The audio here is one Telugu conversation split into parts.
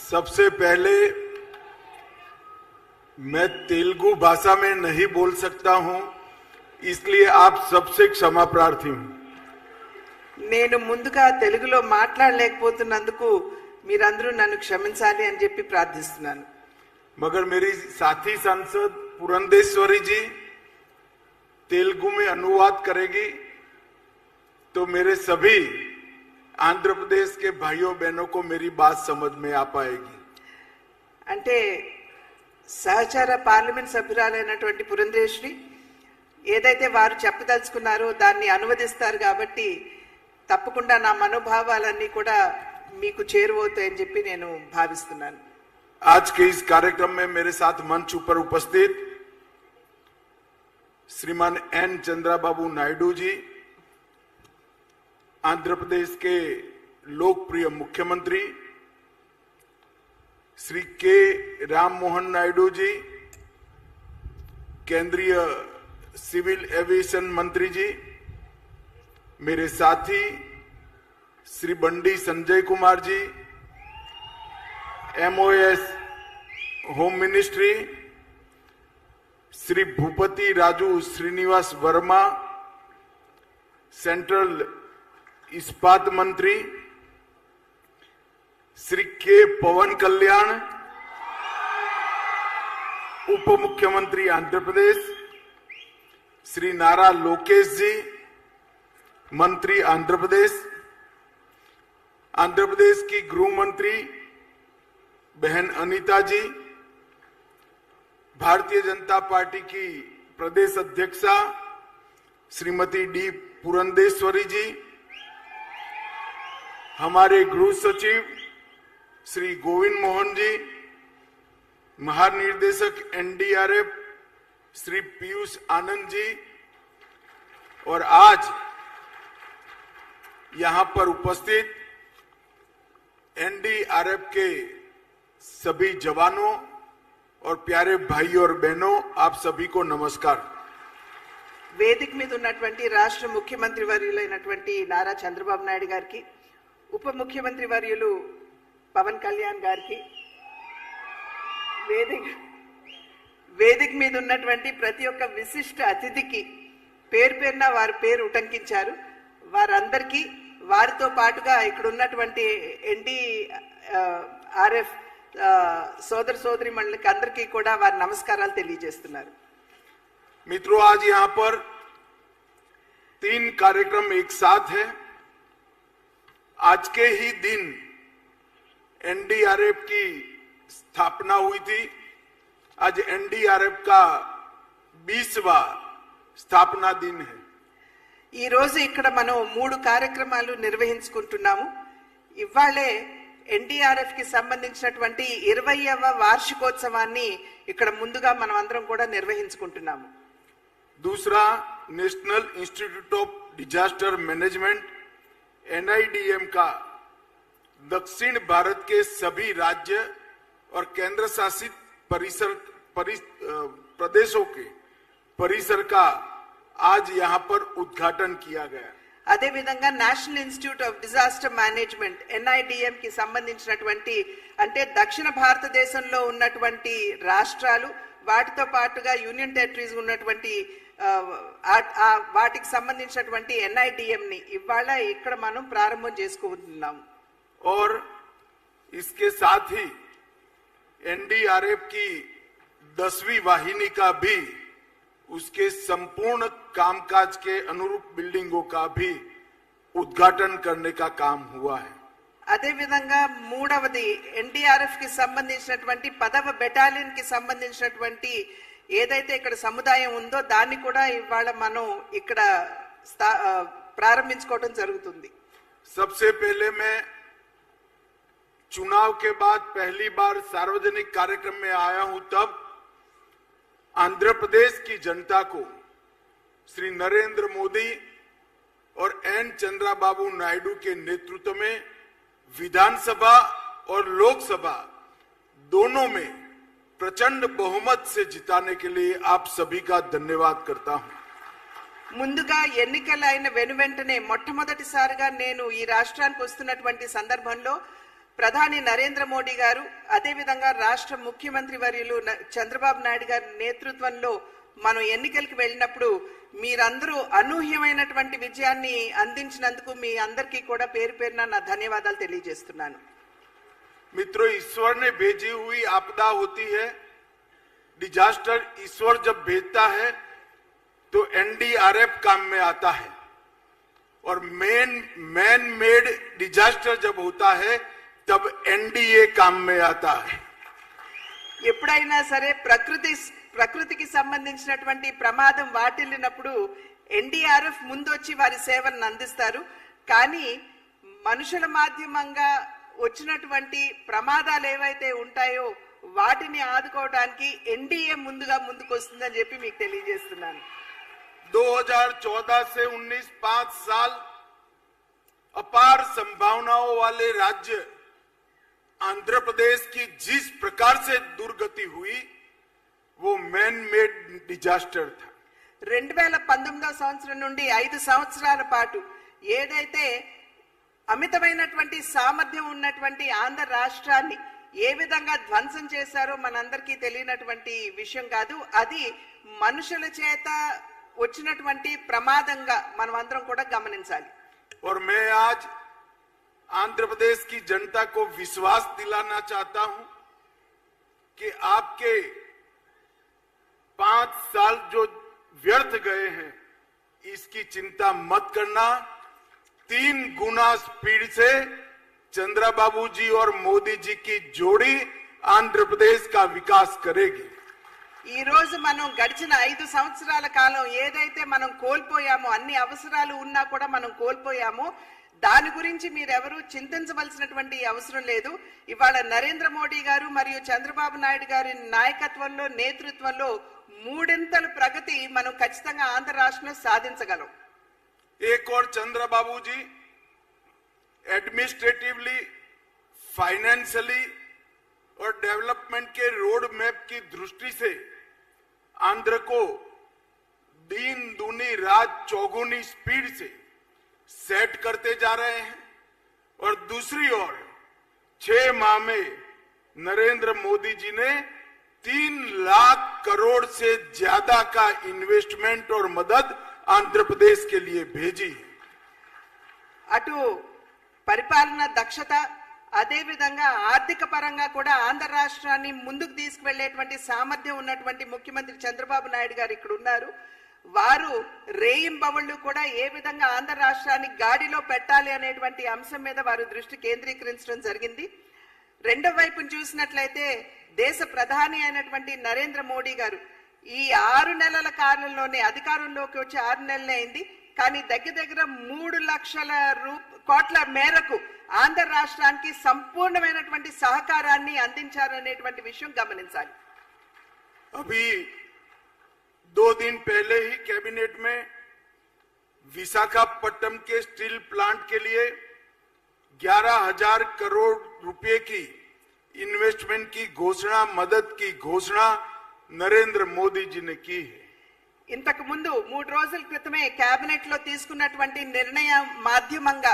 सबसे पहले मैं तेलुगु भाषा में नहीं बोल सकता हूं, इसलिए आप सबसे क्षमा प्रार्थी हूं। నేను ముందుగా తెలుగులో మాట్లాడలేకపోతున్నందుకు మీరందరూ నన్ను క్షమించాలి అని చెప్పి ప్రార్థిస్తున్నాను। मगर मेरी साथी सांसद पुरंदेश्वरी जी तेलुगु में अनुवाद करेगी, तो मेरे सभी आंध्र प्रदेश के भाइयों बहनों को मेरी बात समझ में आ पाएगी। అంటే సహచార పార్లమెంట్ సభ్యురాలైనటువంటి పురంధేశ్వరి ఏదైతే వారు చెప్పదలుచుకున్నారో దాన్ని అనువదిస్తారు కాబట్టి తప్పకుండా నా మనోభావాలన్నీ కూడా మీకు చేరువవుతాయని చెప్పి నేను భావిస్తున్నాను। आज के इस कार्यक्रम में मेरे साथ मंच ऊपर उपस्थित श्रीमान एन चंद्राबाबू नायडू जी, आंध्र प्रदेश के लोकप्रिय मुख्यमंत्री, श्री के राम मोहन नायडू जी, केंद्रीय सिविल एविएशन मंत्री जी, मेरे साथी Shri Bandi Sanjay Kumar ji, MOS home ministry, Shri Bhupathi Raju Srinivasa Varma, central इस्पात मंत्री, श्री के पवन कल्याण, उप मुख्यमंत्री आंध्र प्रदेश, श्री नारा लोकेश जी, मंत्री आंध्र प्रदेश की गृह मंत्री बहन अनीता जी, भारतीय जनता पार्टी की प्रदेश अध्यक्षा श्रीमती डी पुरंदेश्वरी जी, हमारे गृह सचिव श्री गोविंद मोहन जी, महानिर्देशक NDRF श्री पीयूष आनंद जी, और आज यहां पर उपस्थित NDRF के सभी जवानों और प्यारे भाइयों और बहनों, आप सभी को नमस्कार। వేదిక మీద ఉన్నటువంటి రాష్ట్ర ముఖ్యమంత్రి వర్యులైనటువంటి నారా చంద్రబాబు నాయుడు గారికి, ఉప ముఖ్యమంత్రి వర్యులు పవన్ కళ్యాణ్ గారికి, వేదిక మీద ఉన్నటువంటి ప్రతి ఒక్క విశిష్ట అతిథికి పేరు పేరున వారి పేరు ఉటంకించారు, వారందరికీ వారితో పాటుగా ఇక్కడ ఉన్నటువంటి NDRF సోదర సోదరి మండలికి అందరికీ కూడా వారి నమస్కారాలు తెలియజేస్తున్నారు। मित्रों, आज यहां पर 3 कार्यक्रम एक साथ है। आज के ही दिन NDRF की स्थापना हुई थी। आज NDRF का 20वां स्थापना दिन है। ఈ రోజు ఇక్కడ మనం 3 కార్యక్రమాలు నిర్వహించుకుంటున్నాము। ఇవాళే NDRF కి సంబంధించినటువంటి 20వ వార్షికోత్సవాన్ని ఇక్కడ ముందుగా మనం అందరం కూడా నిర్వహించుకుంటున్నాము। दूसरा, national institute of disaster management NIDM का दक्षिण भारत के सभी राज्य और केंद्र शासित प्रदेशों के परिसर का आज यहां पर उद्घाटन किया गया। అదే విధంగా national institute of disaster management NIDM కి సంబంధించినటువంటి అంటే దక్షిణ భారతదేశంలో ఉన్నటువంటి రాష్ట్రాలు వాటితో పాటుగా యూనియన్ టెరిటరీస్ ఉన్నటువంటి వాటికి సంబంధించినటువంటి NIDM ని ఇవాళ ఇక్కడ మనం ప్రారంభం చేసుకుంటున్నాం। और इसके साथ ही NDRF की 10वीं वाहिनी का भी उसके संपूर्ण कामकाज के अनुरूप बिल्डिंगों का भी उद्घाटन करने का काम हुआ है। అదే విధంగా మూడవది NDRF కి సంబంధించినటువంటి 10వ బెటాలియన్ కి సంబంధించినటువంటి ఏదైతే ఇక్కడ సముదాయం ఉందో దాన్ని కూడా ఇవాళ మనం ఇక్కడ ప్రారంభించుకోవడం జరుగుతుంది। सबसे पहले मैं चुनाव के बाद पहली बार सार्वजनिक कार्यक्रम में आया हूं, तब आंध्र प्रदेश की जनता को श्री नरेंद्र मोदी और N चंद्राबाबू नायडू के नेतृत्व में विधानसभा और लोकसभा दोनों में प्रचंड बहुमत से जिताने के लिए आप सभी का धन्यवाद करता हूं। ముందుగా ఎన్నికలైన వెనువెంటనే మొట్టమొదటిసారిగా నేను ఈ రాష్ట్రానికి వస్తున్నటువంటి సందర్భంలో ప్రధాని నరేంద్ర మోడీ గారు అదేవిధంగా రాష్ట్ర ముఖ్యమంత్రి వర్యులు చంద్రబాబు నాయుడు గారి నేతృత్వంలో మనం ఎన్నికలకు వెళ్ళినప్పుడు మీరందరూ అనూహ్యమైనటువంటి విజయాన్ని అందించినందుకు మీ అందరికీ కూడా పేరు పేరున నా ధన్యవాదాలు తెలియజేస్తున్నాను. मित्रों, ईश्वर ने भेजी हुई आपदा होती है, डिजास्टर ईश्वर जब भेजता है तो एनडीआरएफ काम में आता है और मैन मेड डिजास्टर जब होता है तब एनडीए काम में आता है. ఎప్పుడైనా సరే ప్రకృతికి సంబంధించినటువంటి ప్రమాదం వాటిల్లినప్పుడు ఎన్డీఆర్ఎఫ్ ముందొచ్చి వారి సేవలను అందిస్తారు. కానీ మనుషుల మాధ్యమంగా వచ్చినటువంటి ప్రమాదాలు ఏవైతే ఉంటాయో వాటిని ఆదుకోవడానికి ఎన్డీఏ ముందుకు వస్తుందని చెప్పి మీకు తెలియజేస్తున్నాను. 2014 से 19 5 साल अपार संभावनाओं वाले राज्य आंध्र प्रदेश की जिस प्रकार से दुर्गति हुई वो मैन मेड डिजास्टर था. 2019 సంవత్సరం నుండి 5 సంవత్సరాల పాటు ఏదైతే అమితమైనటువంటి సామర్థ్యం ఉన్నటువంటి ఆంధ్ర రాష్ట్రాన్ని ఏ విధంగా ధ్వంసం చేశారో మనందరికీ తెలియనటువంటి విషయం కాదు. అది మనుషుల చేత వచ్చినటువంటి ప్రమాదంగా మనం అందరం కూడా గమనించాలి. और मैं आज आंध्र प्रदेश की जनता को विश्वास दिलाना चाहता हूं कि आपके 5 साल जो व्यर्थ गए हैं इसकी चिंता मत करना. 3 गुना स्पीड से चंद्रबाबू जी और मोदी जी की जोड़ी आंध्र प्रदेश का विकास करेगी. ఈ రోజు మనం గడిచిన 5 సంవత్సరాల కాలం ఏదైతే మనం కోల్పోయామో, అన్ని అవసరాలు ఉన్నా కూడా మనం కోల్పోయామో, దాని గురించి మీరెవరూ చింతించవలసినటువంటి అవసరం లేదు. ఇవాళ నరేంద్ర మోడీ గారు మరియు చంద్రబాబు నాయుడు గారి నాయకత్వంలో నేతృత్వంలో మూడింతల ప్రగతి మనం ఖచ్చితంగా ఆంధ్ర రాష్ట్రంలో సాధించగలం. एक और चंद्रबाबू जी एडमिनिस्ट्रेटिवली, फाइनेंशियली और डेवलपमेंट के रोड मैप की दृष्टि से आंध्र को दिन दूनी रात चौगुनी स्पीड से सेट करते जा रहे हैं. और दूसरी ओर 6 माह में नरेंद्र मोदी जी ने 3 लाख करोड़ से ज्यादा का इन्वेस्टमेंट और मदद आंध्र प्रदेश के लिए भेजी. అటు పరిపాలన దక్షత అదే విధంగా ఆర్థిక పరంగా కూడా ఆంధ్ర రాష్ట్రాన్ని ముందుకు తీసుకువెళ్లేటువంటి సామర్థ్యం ఉన్నటువంటి ముఖ్యమంత్రి చంద్రబాబు నాయుడు గారు ఇక్కడ ఉన్నారు. వారు రేయింబవళ్లు కూడా ఏ విధంగా ఆంధ్ర రాష్ట్రాన్ని గాడిలో పెట్టాలి అనేటువంటి అంశం మీద వారు దృష్టి కేంద్రీకరించడం జరిగింది. రెండో వైపును చూసినట్లయితే దేశ ప్రధాని అయినటువంటి నరేంద్ర మోడీ గారు ఈ 6 నెలల కాలంలోనే అధికారంలోకి వచ్చి 6 నెలలే అయింది. కానీ దగ్గర 3 లక్షల కోట్ల మేరకు ఆంధ్ర రాష్ట్రానికి సంపూర్ణమైనటువంటి సహకారాన్ని అందించారనేటువంటి విషయం గమనించాలి. अभी 2 दिन पहले ही कैबिनेट में विशाखापट्टनम के स्टील प्लांट के लिए 11,000 करोड़ रुपए की इन्वेस्टमेंट की घोषणा, मदद की घोषणा नरेंद्र मोदी जी ने की है. ఇంతకు ముందు 3 రోజుల క్రితమే కేబినెట్ లో తీసుకున్నటువంటి నిర్ణయం మాధ్యమంగా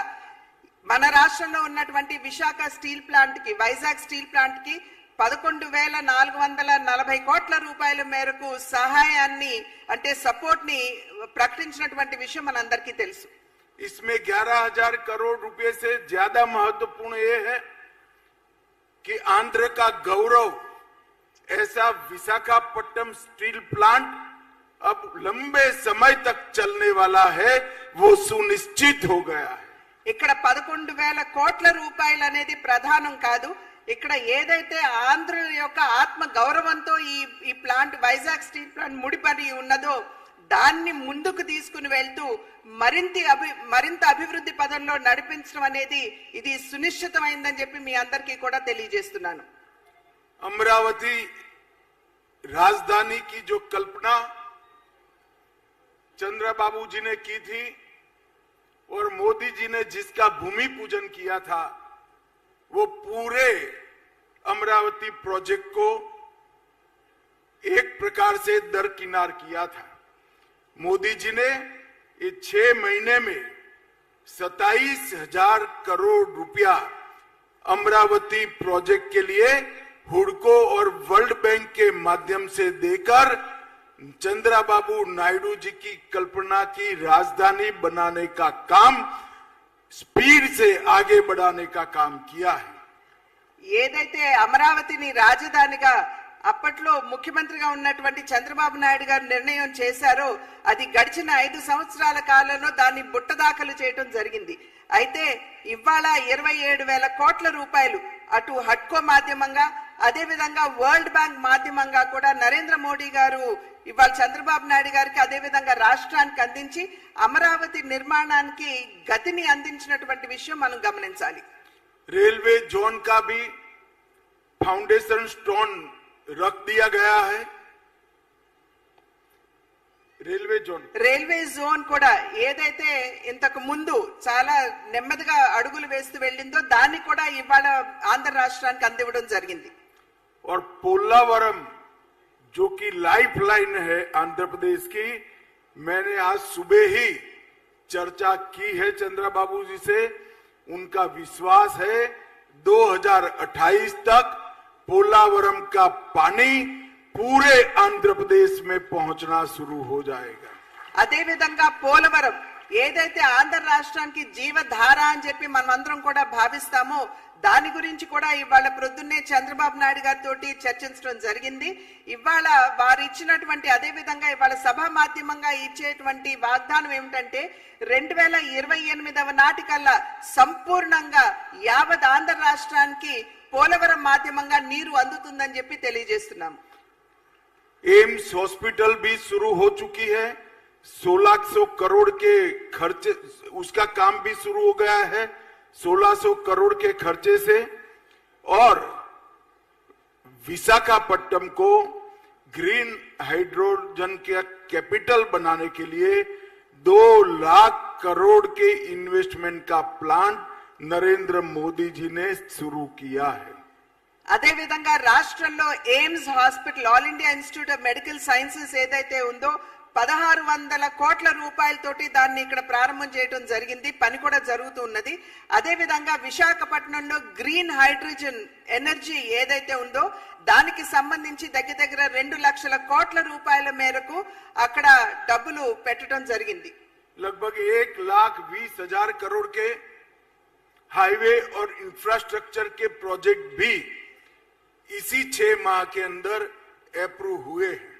మన రాష్ట్రంలో ఉన్నటువంటి విశాఖ స్టీల్ ప్లాంట్ కి, వైజాగ్ స్టీల్ ప్లాంట్ కి 11,440 కోట్ల రూపాయల మేరకు సహాయాన్ని అంటే సపోర్ట్ ని ప్రకటించినటువంటి విషయం మనందరికీ తెలుసు. इसमें 11,000 करोड़ रुपए से ज्यादा महत्वपूर्ण ये है कि आंध्र का गौरव ऐसा विशाखापट्टनम स्टील प्लांट अब लंबे समय तक चलने वाला है, वो सुनिश्चित हो गया है. ఇక్కడ 11,000 కోట్ల రూపాయలు అనేది ప్రధానం కాదు. ఇక్కడ ఏదైతే ఆంధ్ర యొక్క ఆత్మ గౌరవంతో ఈ ప్లాంట్, వైజాగ్ స్టీల్ ప్లాంట్ ముడిపడి ఉన్నదో దాన్ని ముందుకు తీసుకుని వెళ్తూ మరింత అభివృద్ధి పదంలో నడిపించడం అనేది ఇది సునిశ్చితమైందని చెప్పి మీ అందరికీ కూడా తెలియజేస్తున్నాను. अमरावती राजधानी की जो कल्पना चंद्रबाबू जी ने की थी और मोदी जी ने जिसका भूमि पूजन किया था, वो पूरे अमरावती प्रोजेक्ट को एक प्रकार से दरकिनार किया था. मोदी जी ने ये 6 महीने में 27,000 करोड़ रुपया अमरावती प्रोजेक्ट के लिए हुडको और वर्ल्ड बैंक के माध्यम से देकर चंद्रबाबू नायडू जी की कल्पना की राजधानी बनाने का काम स्पीड से आगे बढ़ाने का काम किया है। ఏదైతే అమరావతిని రాజధానిగా అప్పట్లో ముఖ్యమంత్రిగా ఉన్నటువంటి చంద్రబాబు నాయుడు గారు నిర్ణయం చేశారో అది గడిచిన 5 సంవత్సరాల కాలంలో దాన్ని బుట్టదాఖలు చేయడం జరిగింది. అయితే ఇవాళ 27,000 కోట్ల రూపాయలు అటు హడ్కో మాధ్యమంగా అదే విధంగా వరల్డ్ బ్యాంక్ మాధ్యమంగా కూడా నరేంద్ర మోడీ గారు ఇవాళ చంద్రబాబు నాయుడు గారికి అదే విధంగా రాష్ట్రానికి అందించి అమరావతి నిర్మాణానికి గతిని అందించినటువంటి విషయం మనం గమనించాలి. रेलवे जोन का भी फाउंडेशन स्टोन रख दिया गया है। రైల్వే జోన్ కూడా ఏదైతే ఇంతకు ముందు చాలా నెమ్మదిగా అడుగులు వేస్తూ వెళ్ళిందో దాన్ని కూడా ఇవాళ ఆంధ్ర రాష్ట్రానికి అందివ్వడం జరిగింది. और पोलावरम जो कि लाइफ लाइन है आंध्र प्रदेश की, मैंने आज सुबह ही चर्चा की है चंद्रबाबू जी से। उनका विश्वास है 2028 तक पोलावरम का पानी पूरे आंध्र प्रदेश में पहुंचना शुरू हो जाएगा। అదే విధంగా పోలవరం ఏదైతే ఆంధ్ర రాష్ట్రానికి జీవధార అని చెప్పి మనమందరం కూడా భావిస్తామో దాని గురించి కూడా ఇవాళ ప్రొద్దున్నే చంద్రబాబు నాయుడు గారితో చర్చించడం జరిగింది. ఇవాళ వారు ఇచ్చినటువంటి అదే విధంగా ఇవాళ సభా మాధ్యమంగా ఇచ్చేటువంటి వాగ్దానం ఏమిటంటే 2028 నాటికల్లా సంపూర్ణంగా యావత్ ఆంధ్ర రాష్ట్రానికి పోలవరం మాధ్యమంగా నీరు అందుతుందని చెప్పి తెలియజేస్తున్నాం. एम्स हॉस्पिटल भी शुरू हो चुकी है। 1600 करोड़ के खर्चे, उसका काम भी शुरू हो गया है 1600 करोड़ के खर्चे से। और विशाखापट्टनम को ग्रीन हाइड्रोजन के कैपिटल बनाने के लिए 2 लाख करोड़ के इन्वेस्टमेंट का प्लान नरेंद्र मोदी जी ने शुरू किया है। అదే విధంగా రాష్ట్రంలో AIIMS hospital all India institute of medical sciences ఏదైతే ఉందో 1600 కోట్ల రూపాయలతోటి దాన్ని ఇక్కడ ప్రారంభం చేయడం జరిగింది. పని కూడా జరుగుతూ ఉన్నది. అదే విధంగా విశాఖపట్నంలో గ్రీన్ హైడ్రోజన్ ఎనర్జీ ఏదైతే ఉందో దానికి సంబంధించి దగ్గర 2 లక్షల కోట్ల రూపాయల మేరకు అక్కడ డబ్బులు పెట్టడం జరిగింది. लगभग 1,20,000 करोड़ के हाईवे और इंफ्रास्ट्रक्चर के प्रोजेक्ट भी इसी 6 माह के अंदर अप्रूव हुए हैं।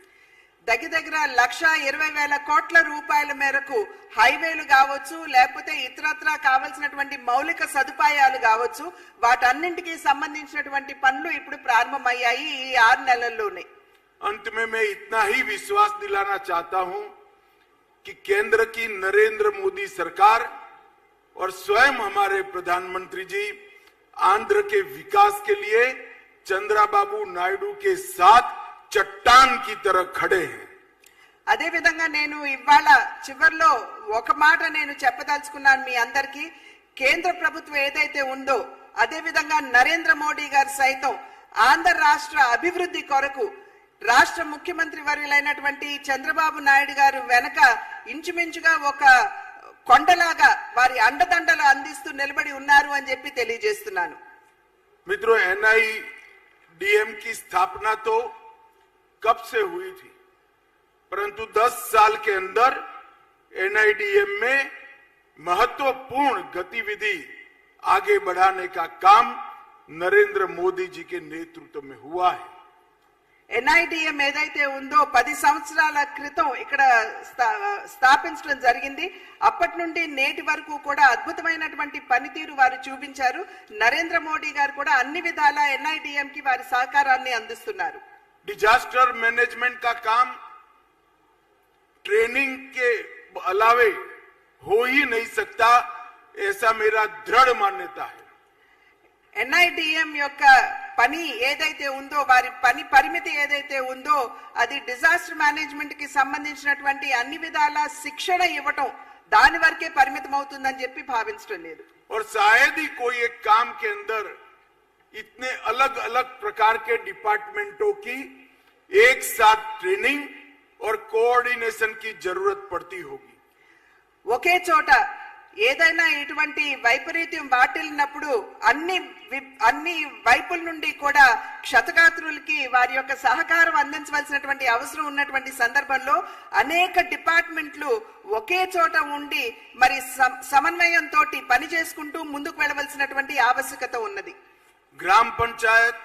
దగ్గర 1,20,000 కోట్ల రూపాయల మేరకు హైవేలు కావచ్చు లేకపోతే ఇతరత్రా కావాల్సినటువంటి మౌలిక సదుపాయాలు కావచ్చు వాటన్నింటికి సంబంధించినటువంటి పనులు ఇప్పుడు ప్రారంభమయ్యాయి ఈ 6 నెలల్లోనే. अंत में मैं इतना ही विश्वास दिलाना चाहता हूं कि केंद्र की नरेंद्र मोदी सरकार और स्वयं हमारे प्रधानमंत्री जी आंध्र के विकास के लिए चंद्रबाबू नायडू के साथ चट्टान की तरह खड़े हैं। అదే విధంగా నేను ఇవాళ చివర్లో ఒక మాట నేను చెప్పదలుచుకున్నాను మీ అందరికీ. కేంద్ర ప్రభుత్వం ఏదైతే ఉందో అదే విధంగా నరేంద్ర మోడీ గారు సైతం ఆంధ్ర రాష్ట్ర అభివృద్ధి కొరకు రాష్ట్ర ముఖ్యమంత్రి వర్యులైనటువంటి చంద్రబాబు నాయుడు గారు వెనక ఇంచుమించుగా ఒక కొండలాగా వారి అండదండలు అందిస్తూ నిలబడి ఉన్నారు అని చెప్పి తెలియజేస్తున్నాను. मित्रों, NIDM की स्थापना तो कब से हुई थी, परंतु 10 साल के अंदर NIDM में महत्वपूर्ण गतिविधि आगे बढ़ाने का काम नरेंद्र मोदी जी के नेतृत्व में हुआ है। NIDM ఏదైతే ఉందో 10 సంవత్సరాల క్రితం ఇక్కడ స్థాపించడం జరిగింది. అప్పటి నుండి నేటి వరకు కూడా అద్భుతమైనటువంటి పనితీరు వారు చూపించారు. నరేంద్ర మోడీ గారు కూడా అన్ని విధాల NIDM కి వారి సహకారాన్ని అందిస్తున్నారు. डिजास्टर मैनेजमेंट का काम ट्रेनिंग के अलावे हो ही नहीं सकता, ऐसा मेरा दृढ़ मान्यता है। NIDM యొక్క పని ఏదైతే ఉందో వారి పని పరిమితి ఏదైతే ఉందో అది డిజాస్టర్ మేనేజ్మెంట్ కి సంబంధించినటువంటి అన్ని విధాల శిక్షణ ఇవ్వటం దాని వరకే పరిమితం అవుతుందని చెప్పి భావించడం లేదు. और शायद ही कोई एक काम के अंदर इतने अलग अलग प्रकार के डिपार्टमेंटों की एक साथ ट्रेनिंग और कोऑर्डिनेशन की जरूरत पड़ती होगी. ఒకే చోట ఏదైనా ఇటువంటి వైపరీత్యం వాటిల్లినప్పుడు అన్ని వైపుల నుండి కూడా క్షతగాత్రులకి వారి యొక్క సహకారం అందించవలసినటువంటి అవసరం ఉన్నటువంటి సందర్భంలో అనేక డిపార్ట్మెంట్లు ఒకే చోట ఉండి మరి సమన్వయంతో పని చేసుకుంటూ ముందుకు వెళ్ళవలసినటువంటి ఆవశ్యకత ఉన్నది. ग्राम पंचायत,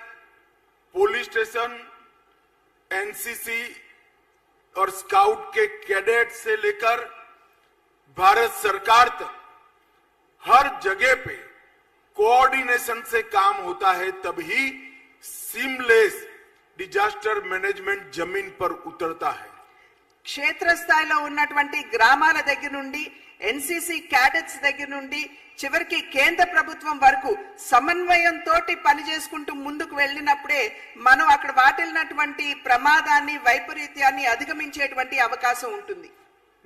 पुलिस स्टेशन, एनसीसी और स्काउट के कैडेट से लेकर भारत सरकार तक हर जगह पे कोऑर्डिनेशन से काम होता है, तभी सीमलेस डिजास्टर मैनेजमेंट जमीन पर उतरता है. క్షేత్రస్థాయిలో ఉన్నటువంటి గ్రామాల దగ్గర నుండి ఎన్సీసీ క్యాడెట్స్ దగ్గర నుండి చివరికి కేంద్ర ప్రభుత్వం వరకు సమన్వయంతో పని చేసుకుంటూ ముందుకు వెళ్ళినప్పుడే మనం అక్కడ వాటిల్లినటువంటి ప్రమాదాన్ని వైపరీత్యాన్ని అధిగమించేటువంటి అవకాశం ఉంటుంది.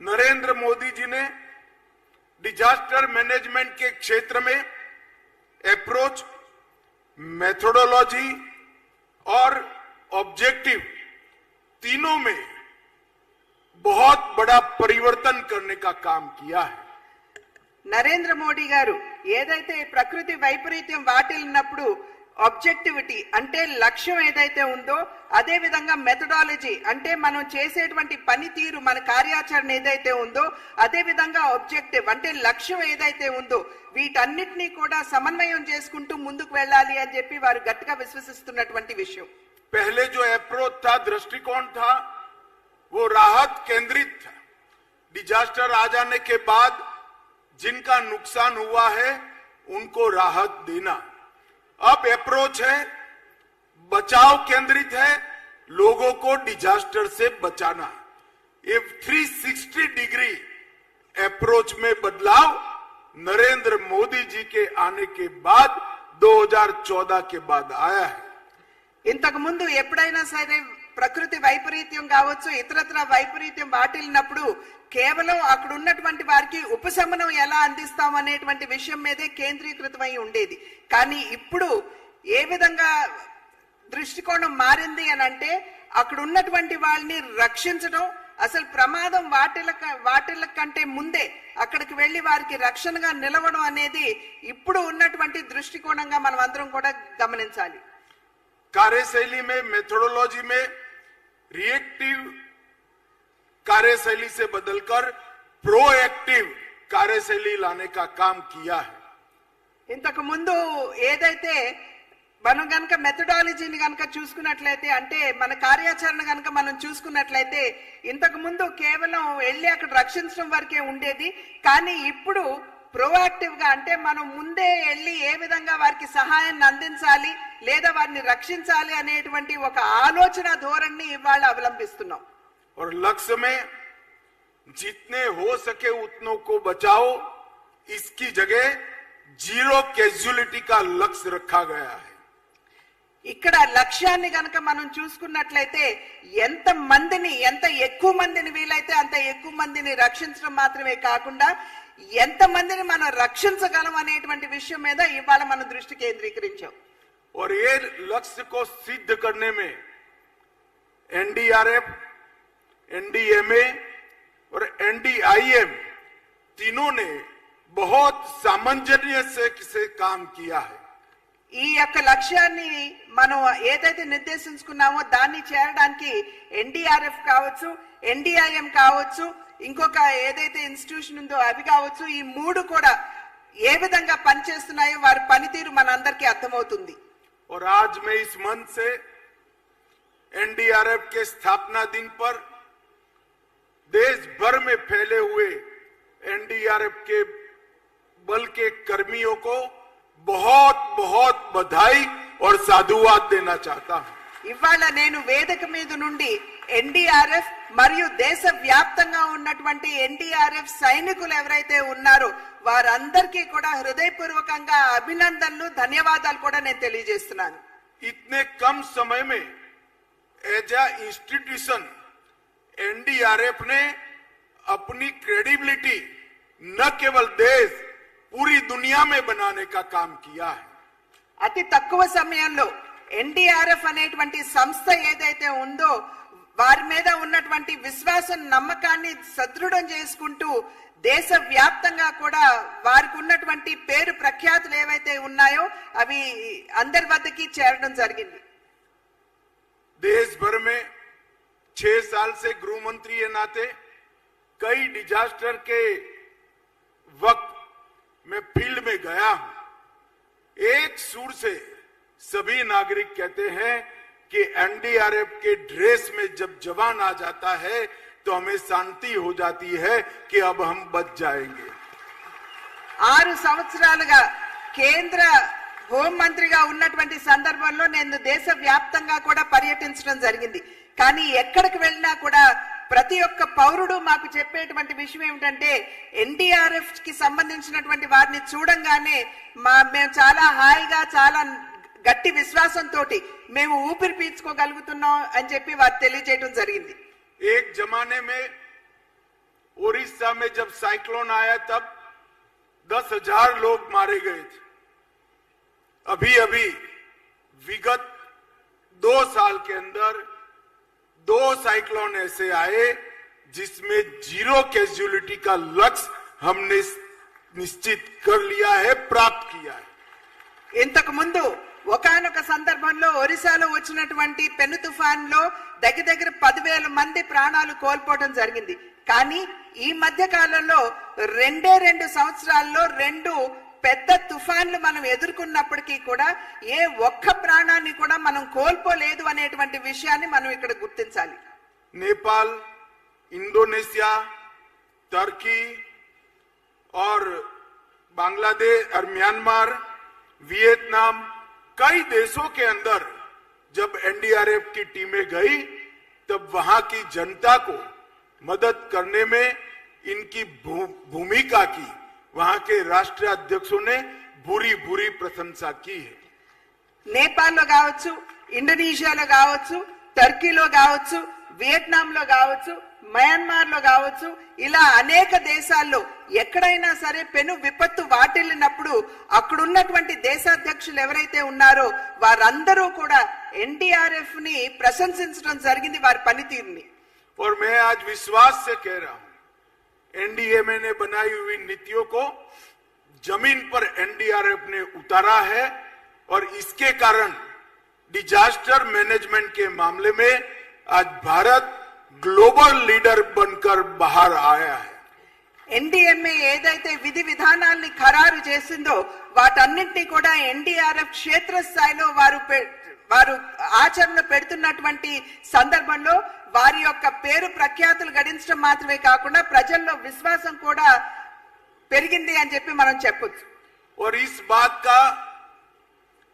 नरेंद्र मोदी जी ने डिजास्टर मैनेजमेंट के क्षेत्र में अप्रोच, मेथोडोलॉजी और ऑब्जेक्टिव तीनों में बहुत बड़ा परिवर्तन करने का काम किया है. నరేంద్ర మోడీ గారు ఏదైతే ప్రకృతి వైపరీత్యం వాటిల్లినప్పుడు ఆబ్జెక్టివిటీ అంటే లక్ష్యం ఏదైతే ఉందో, అదే విధంగా మెథడాలజీ అంటే మనం చేసేటువంటి పనితీరు, మన కార్యాచరణ ఏదైతే ఉందో, అదే విధంగా ఆబ్జెక్టివ్ అంటే లక్ష్యం ఏదైతే ఉందో, వీటన్నిటినీ కూడా సమన్వయం చేసుకుంటూ ముందుకు వెళ్ళాలి అని చెప్పి వారు గట్టిగా విశ్వసిస్తున్నటువంటి విషయం. पहले जो अप्रोच था, दृष्टिकोण था, वो राहत केंद्रित था. डिजास्टर आ जाने के बाद जिनका नुकसान हुआ है उनको राहत देना. अब अप्रोच है बचाव केंद्रित है, लोगों को डिजास्टर से बचाना. ये 360 डिग्री अप्रोच में बदलाव नरेंद्र मोदी जी के आने के बाद 2014 के बाद आया है. ఇంతకు ముందు ఎప్పుడైనా సరే ప్రకృతి వైపరీత్యం కావచ్చు, ఇతరత్ర వైపరీత్యం వాటిల్లినప్పుడు కేవలం అక్కడ ఉన్నటువంటి వారికి ఉపశమనం ఎలా అందిస్తాం అనేటువంటి విషయం మీదే కేంద్రీకృతమై ఉండేది. కానీ ఇప్పుడు ఏ విధంగా దృష్టికోణం మారింది అని అంటే, అక్కడ ఉన్నటువంటి వాళ్ళని రక్షించడం, అసలు ప్రమాదం వాటిల కంటే ముందే అక్కడికి వెళ్లి వారికి రక్షణగా నిలవడం అనేది ఇప్పుడు ఉన్నటువంటి దృష్టికోణంగా మనం అందరం కూడా గమనించాలి. कार्यशैली में, मेथोडोलॉजी में रिएक्टिव कार्यशैली से बदलकर प्रोएक्टिव कार्यशैली लाने का काम किया है. ఇంతకు ముందు ఏదైతే మనం గనక మెథడాలజీని గనక చూసుకున్నట్లయితే, అంటే మన కార్యాచరణ గనక మనం చూసుకున్నట్లయితే, ఇంతకు ముందు కేవలం వెళ్ళి అక్కడ రక్షించడం వరకే ఉండేది. కానీ ఇప్పుడు ప్రోయాక్టివ్ గా అంటే మనం ముందే వెళ్ళి ఏ విధంగా వారికి సహాయాన్ని అందించాలి లేదా వారిని రక్షించాలి అనేటువంటి ఒక ఆలోచన ధోరణిని ఇవాళ అవలంబిస్తున్నాం. और लक्ष्य में जितने हो सके उतनों को बचाओ, इसकी जगह जीरो कैजुअलिटी का लक्ष्य रखा गया है. ఇక్కడ లక్ష్యాన్ని గనక మనం చూసుకున్నట్లయితే ఎంత ఎక్కువ మందిని వీలైతే అంత ఎక్కువ మందిని రక్షించడం మాత్రమే కాకుండా ఎంత మందిని మనం రక్షించగలం అనేటువంటి విషయం మీద ఇవాళ మనం దృష్టి కేంద్రీకరించాం. और ये लक्ष्य को सिद्ध करने में एनडीआरएफ, एनडीएमए और एनडीआईएम तीनों ने बहुत सामंजस्य से काम किया है. ఈ యొక్క లక్ష్యాన్ని మనం ఏదైతే నిర్దేశించుకున్నామో దాన్ని చేరడానికి ఎన్డీఆర్ఎఫ్ కావచ్చు, ఎన్డీఐఎం కావచ్చు, ఇంకొక ఏదైతే ఇన్స్టిట్యూషన్ ఉందో అవి కావచ్చు, ఈ మూడు కూడా ఏ విధంగా పనిచేస్తున్నాయో వారి పనితీరు మనందరికీ అర్థమవుతుంది. और आज मैं इस मंच से एनडीआरएफ के स्थापना दिन पर देश भर में फैले हुए एनडीआरएफ के बल के कर्मियों को बहुत बहुत बधाई और साधुवाद देना चाहता हूं. ఇవాళ నేను వేదిక మీద నుండి ఎన్డీఆర్ఎఫ్ మరియు దేశ వ్యాప్తంగా ఉన్నటువంటి ఎన్డీఆర్ఎఫ్ సైనికులు ఎవరైతే ఉన్నారో వారందరికీ కూడా హృదయపూర్వకంగా అభినందనలు, ధన్యవాదాలు కూడా నేను తెలియజేస్తున్నాను. इतने कम समय में एज ए इंस्टीट्यूशन एनडीआरएफ ने अपनी क्रेडिबिलिटी न केवल देश, पूरी दुनिया में बनाने का काम किया है. అతి తక్కువ సమయంలో ఎన్డీఆర్ఎఫ్ అనేటువంటి సంస్థ ఏదైతే ఉందో వారి మీద ఉన్నటువంటి విశ్వాసం, నమ్మకాన్ని సదృఢం చేసుకుంటూ దేశవ్యాప్తంగా కూడా వారికి ఉన్నటువంటి పేరు ప్రఖ్యాతులు ఏవైతే ఉన్నాయో అవి అందరి వద్దకి చేరడం జరిగింది. देश भर में 6 साल से गृह मंत्री के नाते कई डिजास्टर के वक्त मैं फील्ड में गया हूं. एक सुर से सभी नागरिक कहते हैं कि एनडीआरएफ के ड्रेस में जब जवान आ जाता है तो हमें शांति हो जाती है कि अब हम बच जाएंगे. 6 సంవత్సరాలుగా కేంద్ర హోంమంత్రిగా ఉన్నటువంటి సందర్భంలో నేను దేశవ్యాప్తంగా కూడా పర్యటించడం జరిగింది. కానీ ఎక్కడికి వెళ్ళినా కూడా ప్రతి ఒక్క పౌరుడు మాకు చెప్పేటువంటి విషయం ఏమిటంటే ఎన్డీఆర్ఎఫ్ కి సంబంధించినటువంటి వారిని చూడంగానే మేము చాలా హాయిగా చాలా గట్టి విశ్వాసంతో మేము ఊపిరి పీల్చుకోగలుగుతున్నాం అని చెప్పి వారు తెలియజేయడం జరిగింది. एक जमाने में ओडिशा में जब साइक्लोन आया तब 10,000 लोग मारे गए थे. अभी अभी विगत 2 साल के अंदर 2 साइक्लोन ऐसे आए जिसमें 0 कैजुअलिटी का लक्ष्य हमने निश्चित कर लिया है, प्राप्त किया है. ఇంతకు ముందు ఒకానొక సందర్భంలో ఒరిస్సాలో వచ్చినటువంటి పెను తుఫాన్ లో దగ్గర 10,000 మంది ప్రాణాలు కోల్పోవడం జరిగింది. కానీ ఈ మధ్య కాలంలో 2 సంవత్సరాల్లో 2 పెద్ద తుఫాన్లు మనం ఎదుర్కొన్నప్పటికీ కూడా ఏ ఒక్క ప్రాణాన్ని కూడా మనం కోల్పోలేదు అనేటువంటి విషయాన్ని మనం ఇక్కడ గుర్తించాలి. नेपाल, इंडोनेशिया, टर्की और बांग्लादेश और म्यांमार, वियतनाम, कई देशों के अंदर जब एनडीआरएफ की टीमें गई तब वहां की जनता को मदद करने में इनकी भूमिका की वहां के राष्ट्रीय अध्यक्षों ने भूरी प्रशंसा की है. నేపాల్లో కావచ్చు, ఇండోనేషియాలో కావచ్చు, టర్కీలో కావచ్చు, వియత్నాంలో కావచ్చు, మయన్మార్లో కావచ్చు, ఇలా అనేక దేశాల్లో ఎక్కడైనా సరే పెను విపత్తు వాటిల్లినప్పుడు అక్కడున్నటువంటి దేశాధ్యక్షులు ఎవరైతే ఉన్నారో వారందరూ కూడా ఎన్డీఆర్ఎఫ్ ని ప్రశంసించడం జరిగింది వారి పనితీరుని. और मैं आज विश्वास से कह रहा हूं एनडीएमए ने बनाई हुई नीतियों को जमीन पर एनडीआरएफ ने उतारा है और इसके कारण डिजास्टर मैनेजमेंट के मामले में आज भारत ग्लोबल लीडर बनकर बाहर आया है. ఎన్డీఎంఏ ఏదైతే విధి విధానాల్ని ఖరారు చేసిందో వాటన్నింటినీ కూడా ఎన్డీఆర్ఎఫ్ క్షేత్రస్థాయిలో వారు ఆచరణ పెడుతున్నటువంటి సందర్భంలో వారి యొక్క పేరు ప్రఖ్యాతులు గడించడం మాత్రమే కాకుండా ప్రజల్లో విశ్వాసం కూడా పెరిగింది అని చెప్పి మనం చెప్పొచ్చు. और इस बात का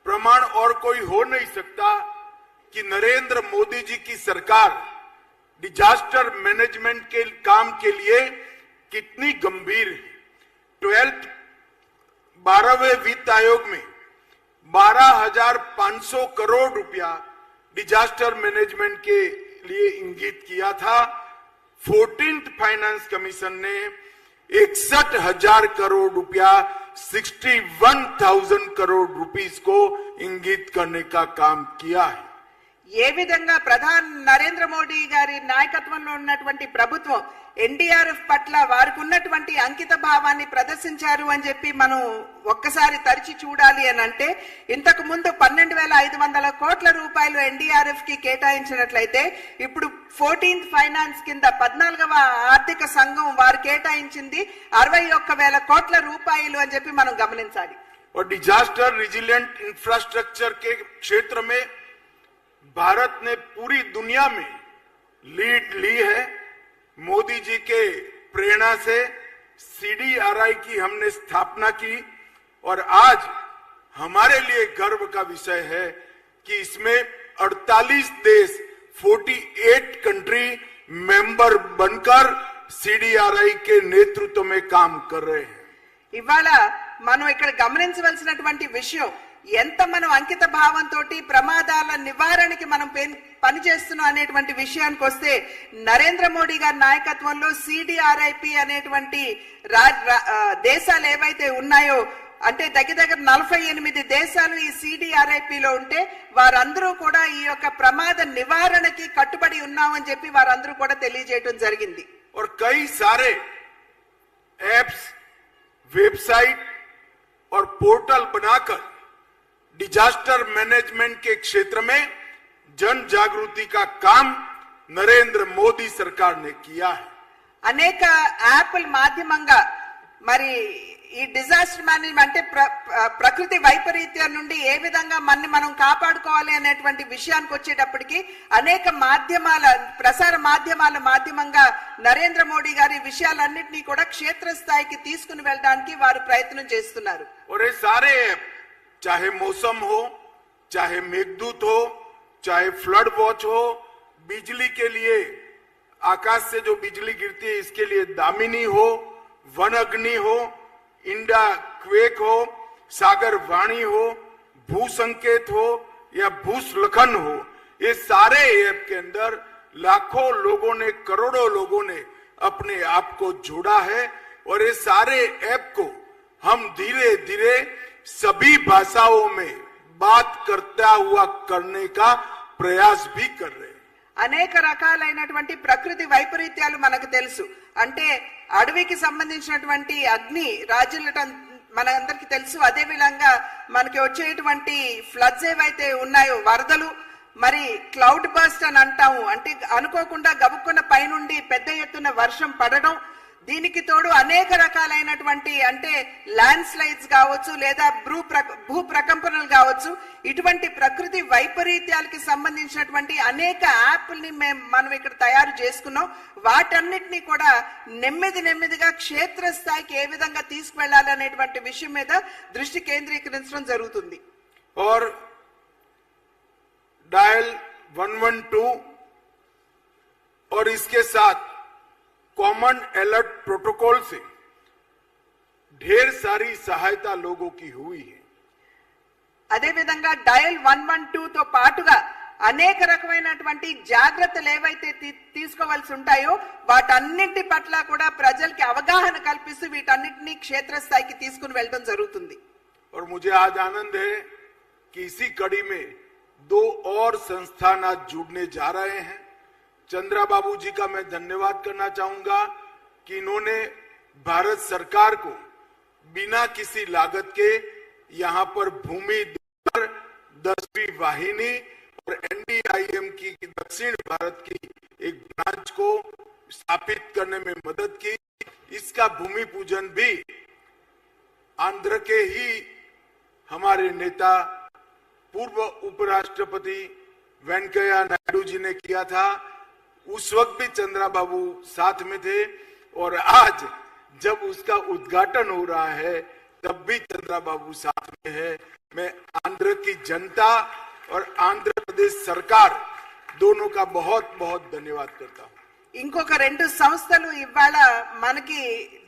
प्रमाण और कोई हो नहीं सकता कि नरेंद्र मोदी जी की सरकार डिजास्टर मैनेजमेंट के काम के लिए कितनी गंभीर है. 12वें वित्त आयोग में 12,500 करोड़ रुपया डिजास्टर मैनेजमेंट के लिए इंगित किया था. 14th फाइनेंस कमीशन ने 61,000 करोड़ रुपया 61,000 करोड़ रुपीस को इंगित करने का काम किया है. ఏ విధంగా ప్రధాని నరేంద్ర మోడీ గారి నాయకత్వంలో ఉన్నటువంటి ప్రభుత్వం ఎన్డీఆర్ఎఫ్ పట్ల వారికి ఉన్నటువంటి అంకిత భావాన్ని ప్రదర్శించారు అని చెప్పి మనం ఒక్కసారి తరిచి చూడాలి అని అంటే ఇంతకు ముందు 12,500 కోట్ల రూపాయలు ఎన్డీఆర్ఎఫ్ కి కేటాయించినట్లయితే ఇప్పుడు 14th ఫైనాన్స్ కింద 14వ ఆర్థిక సంఘం వారు కేటాయించింది 61,000 కోట్ల రూపాయలు అని చెప్పి మనం గమనించాలి. और डिजास्टर रिजिलिएंट इंफ्रास्ट्रक्चर के क्षेत्र में भारत ने पूरी दुनिया में लीड ली है. मोदी जी के प्रेरणा से सीडीआरआई की हमने स्थापना की और आज हमारे लिए गर्व का विषय है कि इसमें 48 देश 48 कंट्री मेंबर बनकर सीडीआरआई के नेतृत्व में काम कर रहे हैं. ఇవాళ మనం ఇక్కడ గమనించవలసినటువంటి విషయం ఎంత మనం అంకిత భావంతో ప్రమాదాల నివారణకి మనం పనిచేస్తున్నాం అనేటువంటి విషయానికి వస్తే నరేంద్ర మోడీ గారి నాయకత్వంలో సిడిఆర్ఐపి అనేటువంటి దేశాలు ఏవైతే ఉన్నాయో అంటే దగ్గర 48 దేశాలు ఈ సిడిఆర్ఐపిలో ఉంటే వారందరూ కూడా ఈ యొక్క ప్రమాద నివారణకి కట్టుబడి ఉన్నామని చెప్పి వారందరూ కూడా తెలియజేయడం జరిగింది. और कई सारे एप्स, वेबसाइट और पोर्टल बनाकर डिजास्टर मैनेजमेंट के क्षेत्र में जन जागृति का काम नरेंद्र मोदी सरकार ने किया है। అనేక యాప్ల మాధ్యమంగా మరి ఈ డిజాస్టర్ మేనేజ్మెంట్ అంటే ప్రకృతి వైపరీత్యాల నుండి ఏ విధంగా మనం కాపాడుకోవాలి అనేటువంటి విషయానికి వచ్చేటప్పటికి అనేక మాధ్యమాల ప్రసార మాధ్యమంగా నరేంద్ర మోడీ గారి విషయాలన్నింటినీ కూడా క్షేత్రస్థాయికి తీసుకుని వెళ్ళడానికి వారు ప్రయత్నం చేస్తున్నారు। और ये सारे ऐप चाहे मौसम हो, चाहे मेघदूत हो, चाहे फ्लड वॉच हो, बिजली के लिए आकाश से जो बिजली गिरती है इसके लिए दामिनी हो, वन अग्नि हो, इंडा क्वेक हो, सागर वाणी हो, भू संकेत हो या भूस्खलन हो, ये सारे ऐप के अंदर लाखों लोगों ने, करोड़ों लोगों ने अपने आप को जोड़ा है और ये सारे ऐप को हम धीरे धीरे सभी भाषाओं में बात करता हुआ करने का प्रयास भी कर रहे हैं। అనేక రకాలైనటువంటి ప్రకృతి వైపరీత్యాలు మనకు తెలుసు। అంటే అడవికి సంబంధించినటువంటి అగ్ని రాజులటం మనందరికీ తెలుసు। అదే విధంగా మనకి వచ్చేటువంటి ఫ్లడ్స్ ఏవైతే ఉన్నాయో, వరదలు, మరి క్లౌడ్ బర్స్ట్ అని అంటాము, అంటే అనుకోకుండా గబుక్కున్న పైనుండి పెద్ద ఎత్తున వర్షం పడడం, దీనికి తోడు అనేక రకాలైనటువంటి అంటే ల్యాండ్ స్లైడ్స్ కావచ్చు లేదా భూ ప్రకంపనలు కావచ్చు, ఇటువంటి ప్రకృతి వైపరీత్యాలకి సంబంధించినటువంటి అనేక యాప్ల్ని మనం ఇక్కడ తయారు చేసుకున్నాం। వాటన్నిటినీ కూడా నెమ్మదిగా క్షేత్రస్థాయికి ఏ విధంగా తీసుకువెళ్ళాలి అనేటువంటి విషయం మీద దృష్టి కేంద్రీకరించడం జరుగుతుంది। और डायल 112 और इसके साथ कॉमन अलर्ट प्रोटोकॉल से ढेर सारी सहायता लोगों की हुई है। అదే విధంగా డయల్ 112 తో పాటుగా అనేక రకమైనటువంటి జాగ్రత్తలు ఏవైతే తీసుకోవాల్సి ఉంటాయో వాటన్నింటి పట్ల కూడా ప్రజలకి అవగాహన కల్పిస్తూ వీటన్నిటిని క్షేత్రస్థాయికి తీసుకుని వెళ్ళడం జరుగుతుంది। और मुझे आज आनंद है कि इसी कड़ी में 2 और संस्थान आज जुड़ने जा रहे हैं। चंद्रा बाबू जी का मैं धन्यवाद करना चाहूंगा कि इन्होंने भारत सरकार को बिना किसी लागत के यहां पर भूमि 10वीं वाहिनी और NDIM की दक्षिण भारत की एक ब्रांच को स्थापित करने में मदद की। इसका भूमि पूजन भी आंध्र के ही हमारे नेता पूर्व उपराष्ट्रपति वेंकैया नायडू जी ने किया था। उस वक्त भी चंद्रा बाबू साथ में थे और आज जब उसका उद्घाटन हो रहा है तब भी चंद्रा बाबू साथ में है। मैं आंध्र की जनता और आंध्र प्रदेश सरकार दोनों का बहुत बहुत धन्यवाद करता हूं। ఇంకొక 2 సంస్థలు ఇవాళ మనకి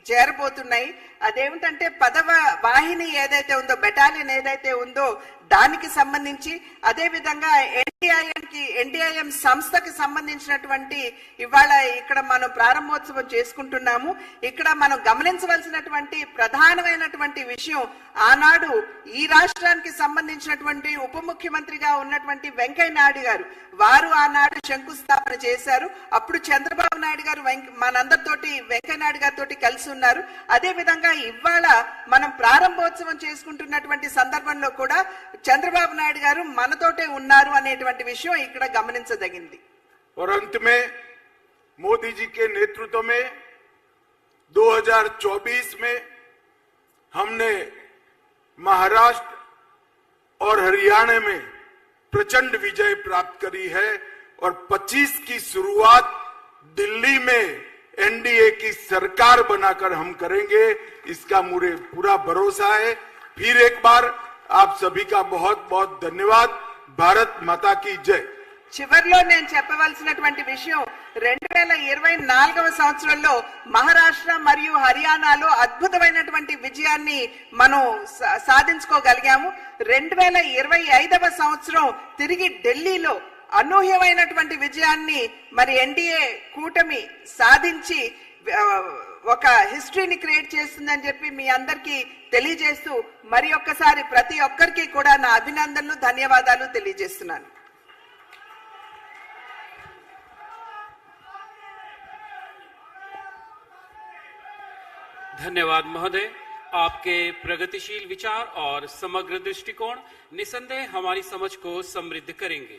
చేరబోతున్నాయి। అదేమిటంటే 10వ వాహిని ఏదైతే ఉందో, బెటాలియన్ ఏదైతే ఉందో దానికి సంబంధించి, అదే విధంగా NDIM సంస్థకి సంబంధించినటువంటి ఇవాళ ఇక్కడ మనం ప్రారంభోత్సవం చేసుకుంటున్నాము। ఇక్కడ మనం గమనించవలసినటువంటి ప్రధానమైనటువంటి విషయం, ఆనాడు ఈ రాష్ట్రానికి సంబంధించినటువంటి ఉప ముఖ్యమంత్రిగా ఉన్నటువంటి వెంకయ్య నాయుడు గారు వారు ఆనాడు శంకుస్థాపన చేశారు। అప్పుడు చంద్రబాబు నాయుడు గారు మనందరితోటి వెంకయ్య నాయుడు గారితో కలిసి ఉన్నారు। అదే విధంగా ఇవాళ మనం ప్రారంభోత్సవం చేసుకుంటున్నటువంటి సందర్భంలో కూడా చంద్రబాబు నాయుడు గారు మనతోటే ఉన్నారు అనేటువంటి విషయం ఇక్కడ గమనించదగింది। और अंत में मोदी जी के नेतृत्व में 2024 में हमने महाराष्ट्र और हरियाणा में प्रचंड विजय प्राप्त करी है और 25 की शुरुआत दिल्ली में NDA की सरकार बनाकर हम करेंगे, इसका मुझे पूरा भरोसा है। फिर एक बार आप सभी का बहुत बहुत धन्यवाद। भारत माता की जय। చివర్లో నేను చెప్పవలసినటువంటి విషయం, 2024వ సంవత్సరంలో మహారాష్ట్ర మరియు హర్యానాలో అద్భుతమైనటువంటి విజయాన్ని మనం సాధించుకోగలిగాము। 2025వ సంవత్సరం తిరిగి ఢిల్లీలో అనూహ్యమైనటువంటి విజయాన్ని మరి NDA కూటమి సాధించి ఒక హిస్టరీని క్రియేట్ చేస్తుందని చెప్పి మీ అందరికీ తెలియజేస్తూ మరి ఒక్కసారి ప్రతి ఒక్కరికి కూడా నా అభినందనలు, ధన్యవాదాలు తెలియజేస్తున్నాను। धन्यवाद महोदय। आपके प्रगतिशील विचार और समग्र दृष्टिकोण निसंदेह हमारी समझ को समृद्ध करेंगे।